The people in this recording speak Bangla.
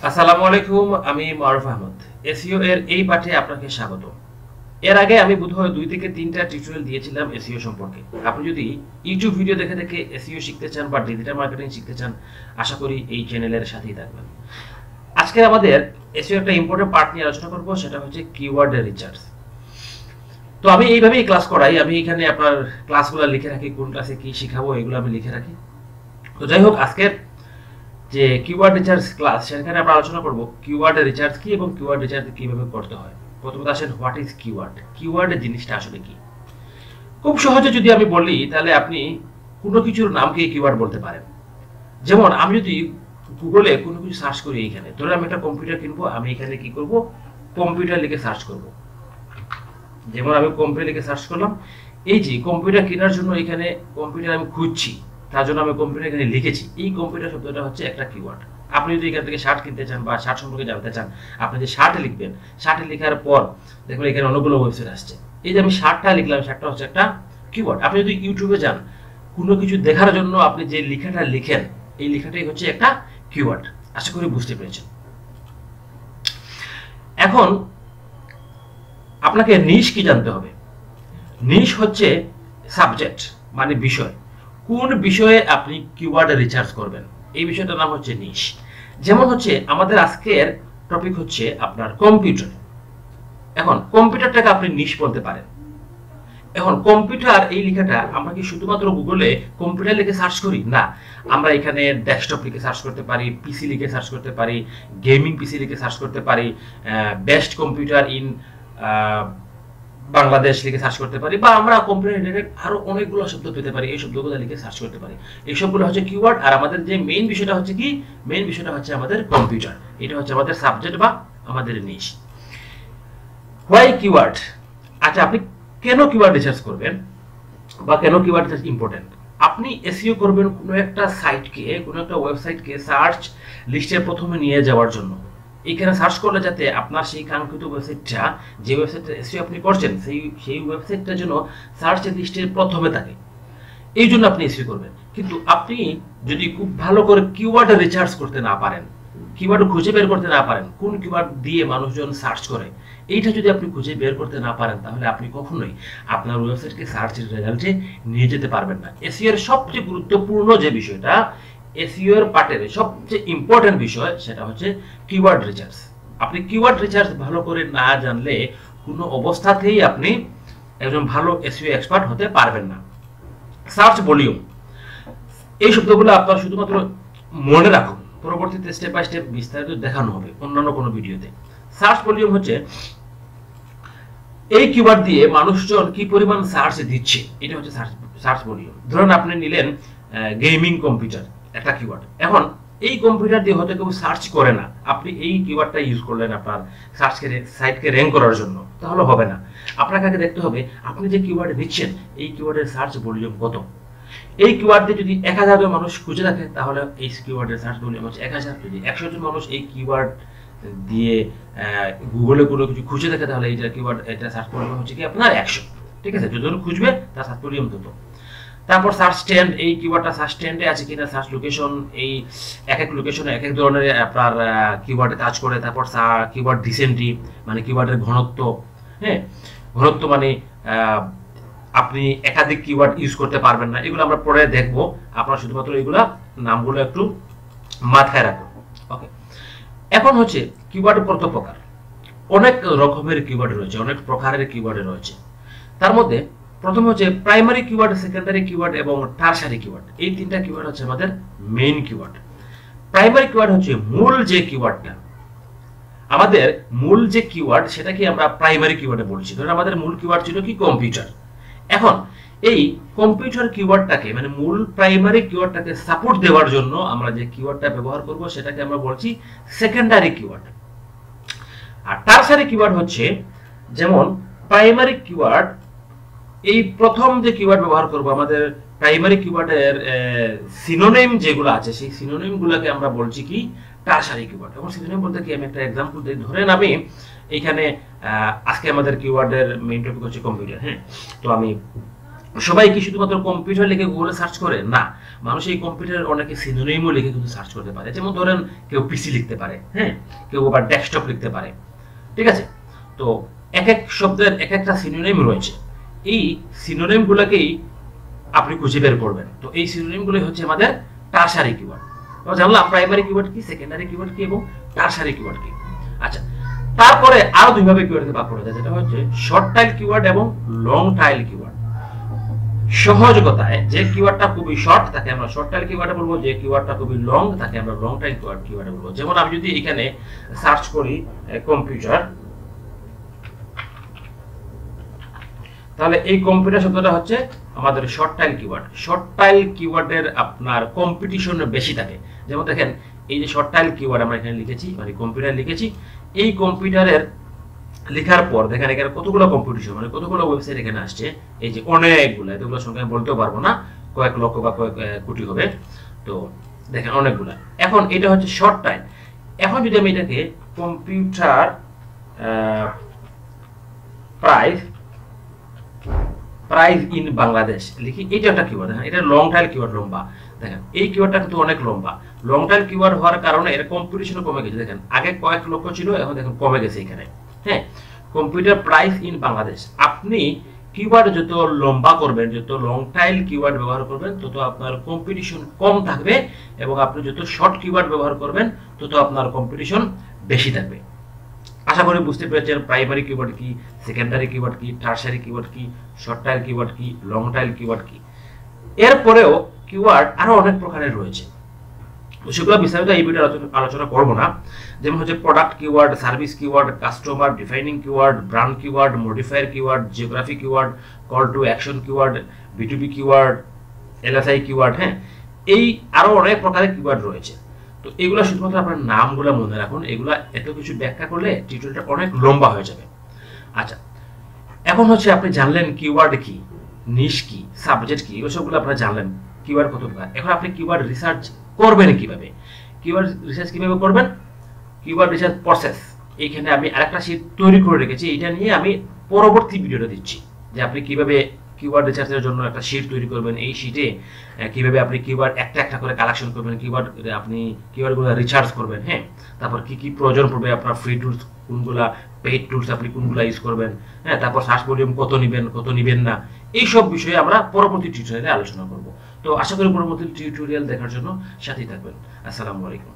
আসসালামু আলাইকুম, আমি মারুফ আহমদ। এসইও এর এই পাঠে আপনাকে স্বাগত। এর আগে আমি বোধহয় 2 থেকে 3টা টিউটোরিয়াল দিয়েছিলাম এসইও সম্পর্কে। আপনি যদি ইউটিউব ভিডিও দেখে দেখে এসইও শিখতে চান বা ডিজিটাল মার্কেটিং শিখতে চান, আশা করি এই চ্যানেলের সাথেই থাকবেন। আজকে আমাদের এসইও একটা ইম্পর্টেন্ট পার্ট নিয়ে আলোচনা করব, সেটা হচ্ছে কিওয়ার্ড রিসার্চ। তো আমি এইভাবেই ক্লাস করাই। আমি এখানে আপনার ক্লাসগুলো লিখে রাখি, কোন ক্লাসে কি শিখাবো এগুলো আমি লিখে রাখি। তো যাই হোক, আজকের যে কিওয়ার্ড রিসার্চ ক্লাস, সেখানে আমরা আলোচনা করব কিওয়ার্ড রিসার্চ কি এবং কিওয়ার্ড রিসার্চ কিভাবে করতে হয়। প্রথমত আসেন, হোয়াট ইজ কিওয়ার্ড। কিওয়ার্ডের জিনিসটা আসলে কি? খুব সহজে যদি আমি বলি, তাহলে আপনি কোনো কিছুর নামকে কিওয়ার্ড বলতে পারেন। যেমন আমি যদি গুগলে কোনো কিছু সার্চ করি, এইখানে ধরে আমি একটা কম্পিউটার কিনবো, আমি এখানে কি করব, কম্পিউটার লিখে সার্চ করব। যেমন আমি কম্পিউটার লিখে সার্চ করলাম, এই যে কম্পিউটার কেনার জন্য এখানে কম্পিউটার আমি খুঁজছি, তার জন্য আমি কম্পিউটার এখানে লিখেছি। এই কম্পিউটার শব্দটা হচ্ছে একটা কিওয়ার্ড। আপনি যদি এখান থেকে শার্ট কিনতে চান বা শার্ট সম্পর্কে জানতে চান, আপনি যে শার্টে লিখবেন, শার্টে লেখার পর দেখবেন এখানে অনেকগুলো ওয়েবসাইট আসছে। এই যে আমি শার্টটা লিখলাম, শার্টটা হচ্ছে একটা কিওয়ার্ড। আপনি যদি ইউটিউবে যান, কোনো কিছু দেখার জন্য আপনি যে লেখাটা লিখেন, এই লেখাটাই হচ্ছে একটা কিওয়ার্ড। আশা করি বুঝতে পেরেছেন। এখন আপনাকে নিশ কি জানতে হবে। নিশ হচ্ছে সাবজেক্ট, মানে বিষয়। কোন বিষয়ে আপনি কিওয়ার্ড রিসার্চ করবেন, এই বিষয়টার নাম হচ্ছে নিশ। যেমন হচ্ছে আমাদের আজকের টপিক হচ্ছে আপনার কম্পিউটার। এখন কম্পিউটারটাকে আপনি নিশ বলতে পারেন। এখন কম্পিউটার এই লেখাটা আমরা কি শুধুমাত্র গুগলে কম্পিউটার লিখে সার্চ করি? না, আমরা এখানে ডেস্কটপ লিখে সার্চ করতে পারি, পিসি লিখে সার্চ করতে পারি, গেমিং পিসি লিখে সার্চ করতে পারি, বেস্ট কম্পিউটার ইন বাংলাদেশ লিখে সার্চ করতে পারি, বা আমরা কম্পিউটার রিলেটেড আরো অনেকগুলো শব্দ পেতে পারি, এই শব্দগুলো লিখে সার্চ করতে পারি। এই সবগুলো হচ্ছে কিওয়ার্ড। আর আমাদের যে মেইন বিষয়টা হচ্ছে কি, মেইন বিষয়টা হচ্ছে আমাদের কম্পিউটার। এটা হচ্ছে আমাদের সাবজেক্ট বা আমাদের নিশ। Why keyword? আচ্ছা, আপনি কেন কিওয়ার্ড রিসার্চ করবেন বা কেন কিওয়ার্ড রিসার্চ ইম্পর্টেন্ট? আপনি এসইও করবেন কোনো একটা সাইটকে, কোনো একটা ওয়েবসাইটকে সার্চ লিস্টের প্রথমে নিয়ে যাওয়ার জন্য। এখানে সার্চ করলে যাতে আপনার সেই কাঙ্ক্ষিত ওয়েবসাইটটা, যে ওয়েবসাইটটা এসইও আপনি করছেন, সেই ওয়েবসাইটটা যেন সার্চ লিস্টের প্রথমে থাকে, এই জন্য আপনি এসইও করবেন। কিন্তু আপনি যদি খুব ভালো করে কিওয়ার্ড রিসার্চ করতে না পারেন, কিওয়ার্ড খুঁজে বের করতে না পারেন, কোন কিওয়ার্ড দিয়ে মানুষজন সার্চ করে, এইটা যদি আপনি খুঁজে বের করতে না পারেন, তাহলে আপনি কখনোই আপনার ওয়েবসাইটকে সার্চের রেজাল্টে নিয়ে যেতে পারবেন না। এসইও এর সবচেয়ে গুরুত্বপূর্ণ যে বিষয়টা, এসইও এর পার্টের সবচেয়ে ইম্পর্টেন্ট বিষয়, সেটা হচ্ছে কিওয়ার্ড রিসার্চ। আপনি কিওয়ার্ড রিসার্চ ভালো করে না জানলে কোনো অবস্থাতেই আপনি একজন ভালো এসইও এক্সপার্ট হতে পারবেন না। সার্চ ভলিউম, এই শব্দগুলো আপনার শুধুমাত্র মনে রাখুন, পরবর্তীতে স্টেপ বাই স্টেপ বিস্তারিত দেখানো হবে অন্যান্য কোনো ভিডিওতে। সার্চ ভলিউম হচ্ছে এই কিওয়ার্ড দিয়ে মানুষজন কি পরিমাণ সার্চ দিচ্ছে, এটা হচ্ছে সার্চ ভলিউম। ধরুন আপনি নিলেন গেমিং কম্পিউটার, একটা কিওয়ার্ড। এখন এই কম্পিউটার দিয়ে হয়তো কেউ সার্চ করে না, আপনি এই কিওয়ার্ডটা ইউজ করলেন আপনার সাইটকে র্যাঙ্ক করার জন্য, তাহলে হবে না। আপনাকে আগে দেখতে হবে আপনি যে কিওয়ার্ড নিচ্ছেন, এই কিওয়ার্ডের সার্চ ভলিউম কত। এই কিওয়ার্ড দিয়ে যদি 1000 জন মানুষ খুঁজে রাখে, তাহলে এই কিওয়ার্ডের সার্চ ভলিউম হচ্ছে 1000। যদি 100 জন মানুষ এই কিওয়ার্ড দিয়ে গুগলে কোনো কিছু খুঁজে দেখে, তাহলে এইটা কিওয়ার্ড, এটা সার্চ ভলিউম হচ্ছে কি আপনার 100। ঠিক আছে, যতজন খুঁজবে তার সার্চ ভলিউম তত। তারপর সার্চ ট্রেন্ড, এই কিওয়ার্ডটা সার্চ ট্রেন্ডে আছে কিনা। সার্চ লোকেশন, এই এক এক লোকেশনে এক এক ধরনের আপনার কিওয়ার্ডে কাজ করে। তারপর কিওয়ার্ড ডিসেন্ট্রি, মানে কিওয়ার্ডের ঘনত্ব। হ্যাঁ, ঘনত্ব মানে আপনি একাধিক কিওয়ার্ড ইউজ করতে পারবেন না, এগুলো আমরা পরে দেখবো। আপনারা শুধুমাত্র এগুলা নামগুলো একটু মাথায় রাখুন। ওকে, এখন হচ্ছে কিওয়ার্ড কত প্রকার। অনেক রকমের কিওয়ার্ড রয়েছে, অনেক প্রকারের কিওয়ার্ড রয়েছে। তার মধ্যে প্রথমে হচ্ছে প্রাইমারি কিওয়ার্ড, সেকেন্ডারি কিওয়ার্ড এবং টারশারি কিওয়ার্ড। এই তিনটা কিওয়ার্ড হচ্ছে আমাদের মেইন কিওয়ার্ড। প্রাইমারি কিওয়ার্ড হচ্ছে মূল যে কিওয়ার্ডটা, আমাদের মূল যে কিওয়ার্ড, সেটাকে আমরা প্রাইমারি কিওয়ার্ডে বলছি। ধরুন আমাদের মূল কিওয়ার্ড ছিল কি, কম্পিউটার। এখন এই কম্পিউটার কিওয়ার্ডটাকে, মানে মূল প্রাইমারি কিওয়ার্ডটাকে সাপোর্ট দেওয়ার জন্য আমরা যে কিওয়ার্ডটা ব্যবহার করব, সেটাকে আমরা বলছি সেকেন্ডারি কিওয়ার্ড। আর টারশারি কিওয়ার্ড হচ্ছে, যেমন প্রাইমারি কিওয়ার্ড, এই প্রথম যে কিওয়ার্ড ব্যবহার করব, আমাদের প্রাইমারি কিওয়ার্ডের সিনোনিম যেগুলো আছে, সেই সিনোনিম গুলোকে আমরা বলছি কি, টারশারি কিওয়ার্ড। এবং সিনোনিম বলতে কি, আমি একটা এক্সাম্পল দিই। ধরেন আমি এখানে আজকে আমাদের কিওয়ার্ডের মেইন টপিক হচ্ছে কম্পিউটার। হ্যাঁ, তো আমি সবাই কি শুধুমাত্র কম্পিউটার লিখে গুগলে সার্চ করে? না, মানুষ এই কম্পিউটারের অনেকে সিনোনিমও লিখে কিন্তু সার্চ করতে পারে। যেমন ধরেন কেউ পিসি লিখতে পারে, হ্যাঁ, কেউ আবার ডেস্কটপ লিখতে পারে, ঠিক আছে। তো এক এক শব্দের এক একটা সিনোনিম রয়েছে, এই সিনোনিম গুলোকেই আপনি খুঁজে বের করবেন। তো এই সিনোনিম গুলোই হচ্ছে আমাদের টারশারি কিওয়ার্ড। তো জানলাম প্রাইমারি কিওয়ার্ড কি, সেকেন্ডারি কিওয়ার্ড কি এবং টারশারি কিওয়ার্ড কি। আচ্ছা, তারপরে আরো দুইভাবে কিওয়ার্ডকে ভাগ করা যায়, যেটা হচ্ছে শর্ট টাইল কিওয়ার্ড এবং লং টাইল কিওয়ার্ড। সহজ কথায় যে কিওয়ার্ডটা খুবই শর্ট তাকে আমরা শর্ট টাইল কিওয়ার্ড বলবো, যে কিওয়ার্ডটা খুবই লং তাকে আমরা লং টাইল কিওয়ার্ড বলবো। যেমন আমি যদি এখানে সার্চ করি কম্পিউটার, তাহলে এই কম্পিউটার শব্দটা হচ্ছে আমাদের short tail keyword. Short tail কিওয়ার্ডের আপনার কম্পিটিশন বেশি থাকে। যেমন দেখেন এই যে শর্ট টাইল কিওয়ার্ড আমরা এখানে লিখেছি, মানে কম্পিউটার লিখেছি, এই কম্পিউটারের লেখার পর দেখেন এখানে কতগুলো কম্পিটিশন, মানে কতগুলো ওয়েবসাইট এখানে আসছে, এই যে অনেকগুলো, এতগুলো সংখ্যা বলতেও পারবো না, কয়েক লক্ষ বা কয়েক কোটি হবে। তো দেখেন অনেকগুলো। এখন এটা হচ্ছে শর্ট টাইম। এখন যদি আমি এটাকে কম্পিউটার প্রাইস ইন বাংলাদেশ লিখি, এটা একটা কিওয়ার্ড। দেখেন এটা লং টাইল কিওয়ার্ড, লম্বা। দেখেন এই কিওয়ার্ডটা কিন্তু অনেক লম্বা। লং টাইল কিওয়ার্ড হওয়ার কারণে এর কম্পিটিশন কমে গেছে। দেখেন আগে কয়েক লক্ষ ছিল, এখন দেখেন কমে গেছে এখানে। হ্যাঁ, কম্পিউটার প্রাইস ইন বাংলাদেশ। আপনি কিওয়ার্ড যত লম্বা করবেন, যত লং টাইল কিওয়ার্ড ব্যবহার করবেন, তত আপনার কম্পিটিশন কম থাকবে, এবং আপনি যত শর্ট কিওয়ার্ড ব্যবহার করবেন তত আপনার কম্পিটিশন বেশি থাকবে। আশা করি বুঝতে পেরেছেন প্রাইমারি কিওয়ার্ড কি, সেকেন্ডারি কিওয়ার্ড কি, টারশারি কিওয়ার্ড কি, শর্ট টাইল কিওয়ার্ড কি, লং টাইল কিওয়ার্ড কি। এরপরেও কিওয়ার্ড আরো অনেক প্রকারের রয়েছে, সেগুলো বিস্তারিত এই ভিডিও আলোচনা করব না। যেমন হচ্ছে product keyword, service keyword, customer defining keyword, brand keyword, modifier keyword, geography keyword, call to action keyword, বিটুবি keyword, LSI keyword. হ্যাঁ, এই আরো অনেক প্রকারের কিওয়ার্ড রয়েছে। তো এগুলো শুধুমাত্র আপনার নামগুলো মনে রাখুন, এগুলা এত কিছু ব্যাখ্যা করলে টিউটোরিয়ালটা অনেক লম্বা হয়ে যাবে। আচ্ছা, এখন হচ্ছে আপনি জানলেন কিওয়ার্ড কি, নিশ কি, সাবজেক্ট কি, ওসবগুলো আপনারা জানলেন কিওয়ার্ড কত প্রকার। এখন আপনি কিওয়ার্ড রিসার্চ করবেন কিভাবে, কিওয়ার্ড রিসার্চ কিভাবে করবেন, কিওয়ার্ড রিসার্চ প্রসেস। এইখানে আমি আরেকটা শীট তৈরি করে রেখেছি, এটা নিয়ে আমি পরবর্তী ভিডিওটা দিচ্ছি, যে আপনি কিভাবে কিওয়ার্ড রিসার্চের জন্য একটা শীট তৈরি করবেন। এই শীটে কিভাবে আপনি কিওয়ার্ড একটা একটা করে কালেকশন করবেন, কিওয়ার্ড আপনি কিওয়ার্ডগুলো রিসার্চ করবেন। হ্যাঁ, তারপর কি কি প্রয়োজন পড়বে আপনার, ফ্রি টুলস কোনগুলা, পেইড টুলস আপনি কোনগুলা ইউজ করবেন। হ্যাঁ, তারপর সার্চ ভলিউম কত নেবেন, কত নেবেন না, এই সব বিষয়ে আমরা পরবর্তী টিউটোরিয়ালে আলোচনা করব। তো আশা করি পরবর্তী টিউটোরিয়াল দেখার জন্য সাথেই থাকবেন। আসসালামু আলাইকুম।